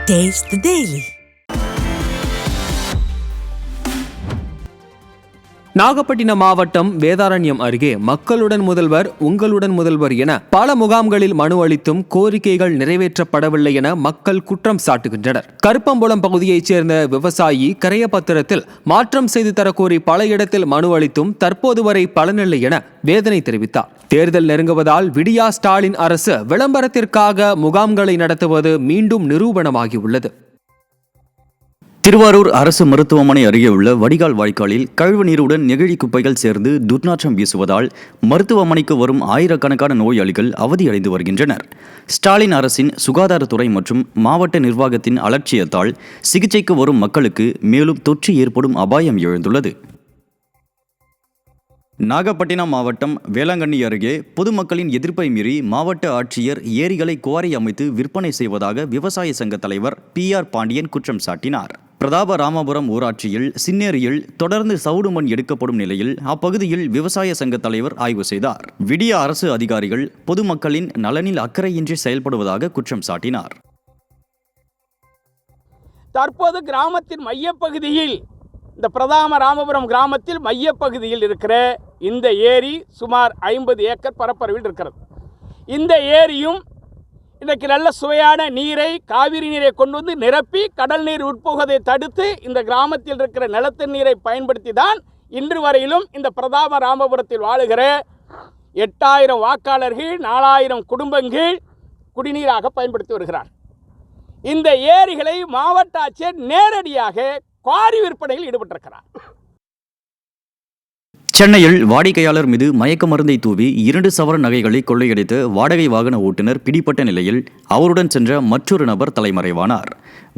Taste the Daily. Nagapattinam மாவட்டம் வேதாரண்யம் அருகே மக்களுடன் முதல்வர் உங்களுடன் முதல்வர் என பல முகாம்களில் மனு அளித்தும் கோரிக்கைகள் நிறைவேற்றப்படவில்லை என மக்கள் குற்றம் சாட்டுகின்றனர். கருப்பம்புலம் பகுதியைச் சேர்ந்த விவசாயி கரையப்பத்திரத்தில் மாற்றம் செய்து தரக்கோரி பல இடத்தில் மனு அளித்தும் தற்போது வரை பலனில்லை என வேதனை தெரிவித்தார். தேர்தல் நெருங்குவதால் விடியா ஸ்டாலின் அரசு விளம்பரத்திற்காக முகாம்களை நடத்துவது மீண்டும் நிரூபணமாகியுள்ளது. திருவாரூர் அரசு மருத்துவமனை அருகே உள்ள வடிகால் வாய்க்காலில் கழிவு நீருடன் நெகிழி குப்பைகள் சேர்ந்து துர்நாற்றம் வீசுவதால் மருத்துவமனைக்கு வரும் ஆயிரக்கணக்கான நோயாளிகள் அவதியடைந்து வருகின்றனர். ஸ்டாலின் அரசின் சுகாதாரத்துறை மற்றும் மாவட்ட நிர்வாகத்தின் அலட்சியத்தால் சிகிச்சைக்கு வரும் மக்களுக்கு மேலும் தொற்று ஏற்படும் அபாயம் எழுந்துள்ளது. நாகப்பட்டினம் மாவட்டம் வேளாங்கண்ணி அருகே பொதுமக்களின் எதிர்ப்பை மீறி மாவட்ட ஆட்சியர் ஏரிகளை குவாரி அமைத்து விற்பனை செய்வதாக விவசாய சங்க தலைவர் PR பாண்டியன் குற்றம் சாட்டினார். பிரதாப ராமபுரம் ஊராட்சியில் சின்னேரியில் தொடர்ந்து சவுடு மண் எடுக்கப்படும் நிலையில் அப்பகுதியில் விவசாய சங்க தலைவர் ஆய்வு செய்தார். விடிய அரசு அதிகாரிகள் பொதுமக்களின் நலனில் அக்கறையின்றி செயல்படுவதாக குற்றம் சாட்டினார். தற்போது கிராமத்தின் மையப்பகுதியில் இந்த பிரதாம ராமபுரம் கிராமத்தில் மையப்பகுதியில் இருக்கிற இந்த ஏரி சுமார் 50 ஏக்கர் பரப்பளவில் இருக்கிறது. இந்த ஏரியும் இன்றைக்கு நல்ல சுவையான நீரை காவிரி நீரை கொண்டு வந்து நிரப்பி கடல் நீர் உட்புகுவதை தடுத்து இந்த கிராமத்தில் இருக்கிற நிலத்து நீரை பயன்படுத்தி தான் இன்று வரையிலும் இந்த பிரதாப ராமபுரத்தில் வாழுகிற 8000 வாக்காளர்கள் 4000 குடும்பங்கள் குடிநீராக பயன்படுத்தி வருகிறார். இந்த ஏரிகளை மாவட்ட ஆட்சியர் நேரடியாக குவாரி விற்பனையில் ஈடுபட்டிருக்கிறார். சென்னையில் வாடிக்கையாளர் மீது மயக்க மருந்தை தூவி 2 சவரன் நகைகளை கொள்ளையடித்த வாடகை வாகன ஓட்டுநர் பிடிபட்ட நிலையில் அவருடன் சென்ற மற்றொரு நபர் தலைமறைவானார்.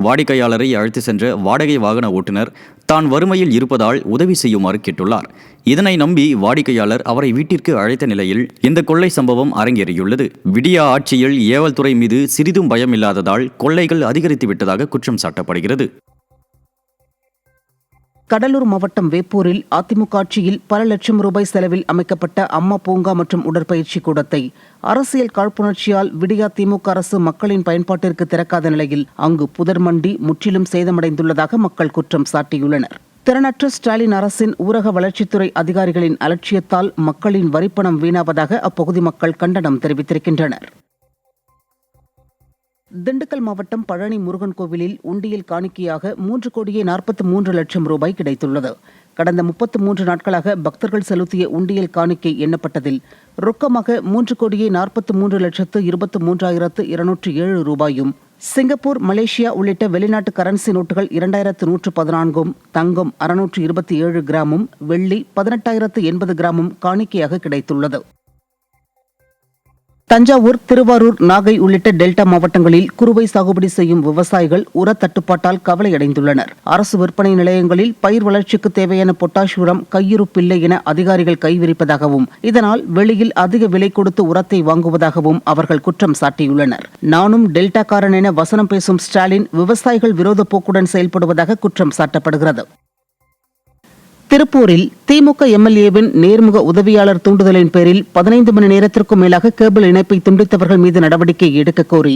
வாடிக்கையாளரை அழைத்து சென்ற வாடகை வாகன ஓட்டுநர் தான் வறுமையில் இருப்பதால் உதவி செய்யுமாறு கேட்டுள்ளார். இதனை நம்பி வாடிக்கையாளர் அவரை வீட்டிற்கு அழைத்த நிலையில் இந்த கொள்ளை சம்பவம் அரங்கேறியுள்ளது. விடியா ஆட்சியில் ஏவல் துறை மீது சிறிதும் பயம் இல்லாததால் கொள்ளைகள் அதிகரித்து விட்டதாக குற்றம் சாட்டப்படுகிறது. கடலூர் மாவட்டம் வேப்பூரில் அதிமுக ஆட்சியில் பல லட்சம் ரூபாய் செலவில் அமைக்கப்பட்ட அம்மா பூங்கா மற்றும் உடற்பயிற்சி கூடத்தை அரசியல் காழ்ப்புணர்ச்சியால் விடியா திமுக அரசு மக்களின் பயன்பாட்டிற்கு திறக்காத நிலையில் அங்கு புதர் மண்டி முற்றிலும் சேதமடைந்துள்ளதாக மக்கள் குற்றம் சாட்டியுள்ளனர். திறனற்ற ஸ்டாலின் அரசின் ஊரக வளர்ச்சித்துறை அதிகாரிகளின் அலட்சியத்தால் மக்களின் வரிப்பணம் வீணாவதாக அப்பகுதி மக்கள் கண்டனம் தெரிவித்திருக்கின்றனர். திண்டுக்கல் மாவட்டம் பழனி முருகன் கோவிலில் உண்டியல் காணிக்கையாக 3,43 லட்சம் ரூபாய் கிடைத்துள்ளது. கடந்த 33 நாட்களாக பக்தர்கள் செலுத்திய உண்டியல் காணிக்கை எண்ணப்பட்டதில் ரொக்கமாக 3,43,23,207 ரூபாயும், சிங்கப்பூர், மலேசியா உள்ளிட்ட வெளிநாட்டு கரன்சி நோட்டுகள் 2,114, தங்கம் 627 கிராமும், வெள்ளி 18,080 கிராமும் காணிக்கையாக கிடைத்துள்ளது. தஞ்சாவூர், திருவாரூர், நாகை உள்ளிட்ட டெல்டா மாவட்டங்களில் குறுவை சாகுபடி செய்யும் விவசாயிகள் உர தட்டுப்பாட்டால் கவலையடைந்துள்ளனர். அரசு விற்பனை நிலையங்களில் பயிர் வளர்ச்சிக்கு தேவையான பொட்டாஷ் உரம் கையிருப்பில்லை என அதிகாரிகள் கைவிரிப்பதாகவும், இதனால் வெளியில் அதிக விலை கொடுத்து உரத்தை வாங்குவதாகவும் அவர்கள் குற்றம் சாட்டியுள்ளனர். நானும் டெல்டாக்காரன் என வசனம் பேசும் ஸ்டாலின் விவசாயிகள் விரோத போக்குடன் செயல்படுவதாக குற்றம் சாட்டப்படுகிறது. திருப்பூரில் திமுக MLAவின் நேர்முக உதவியாளர் தூண்டுதலின் பேரில் 15 மணி நேரத்திற்கும் மேலாக கேபிள் இணைப்பை துண்டித்தவர்கள் மீது நடவடிக்கை எடுக்க கோரி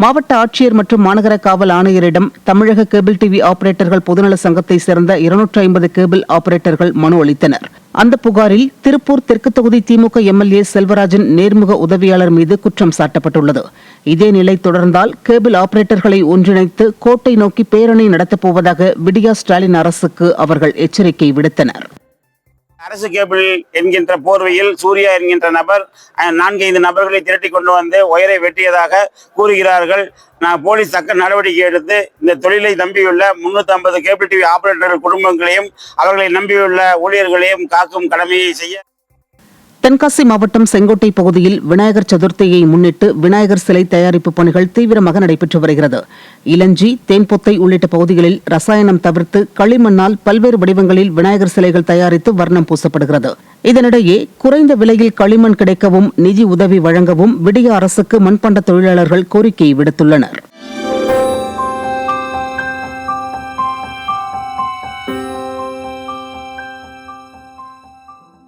மாவட்ட ஆட்சியர் மற்றும் மாநகர காவல் ஆணையரிடம் தமிழக கேபிள் டிவி ஆபரேட்டர்கள் பொதுநல சங்கத்தை சேர்ந்த 250 கேபிள் ஆபரேட்டர்கள் மனு அளித்தனர். அந்த புகாரில் திருப்பூர் தெற்கு தொகுதி திமுக MLA செல்வராஜன் நேர்முக உதவியாளர் மீது குற்றம் சாட்டப்பட்டுள்ளது. இதே நிலை தொடர்ந்தால் கேபிள் ஆபரேட்டர்களை ஒன்றிணைத்து கோட்டை நோக்கி பேரணி நடத்தப்போவதாக விடியா ஸ்டாலின் அரசுக்கு அவர்கள் எச்சரிக்கை விடுத்தனர். அரசு கேபிள் என்கின்ற போர்வையில் சூர்யா என்கின்ற நபர் 4-5 நபர்களை திரட்டி கொண்டு வந்து ஒயரை வெட்டியதாக கூறுகிறார்கள். போலீஸ் தக்க நடவடிக்கை எடுத்து இந்த தொழிலை நம்பியுள்ள 350 கேபிள் டிவி ஆபரேட்டர் குடும்பங்களையும் அவர்களை நம்பியுள்ள ஊழியர்களையும் காக்கும் கடமையை செய்ய. தென்காசி மாவட்டம் செங்கோட்டை பகுதியில் விநாயகர் சதுர்த்தியை முன்னிட்டு விநாயகர் சிலை தயாரிப்பு பணிகள் தீவிரமாக நடைபெற்று வருகிறது. இளஞ்சி, தேன்பொத்தை உள்ளிட்ட பகுதிகளில் ரசாயனம் தவிர்த்து களிமண்ணால் பல்வேறு வடிவங்களில் விநாயகர் சிலைகள் தயாரித்து வர்ணம் பூசப்படுகிறது. இதனிடையே குறைந்த விலையில் களிமண் கிடைக்கவும் நிதி உதவி வழங்கவும் விடிய அரசுக்கு மண்பாண்ட தொழிலாளர்கள் கோரிக்கை விடுத்துள்ளனர்.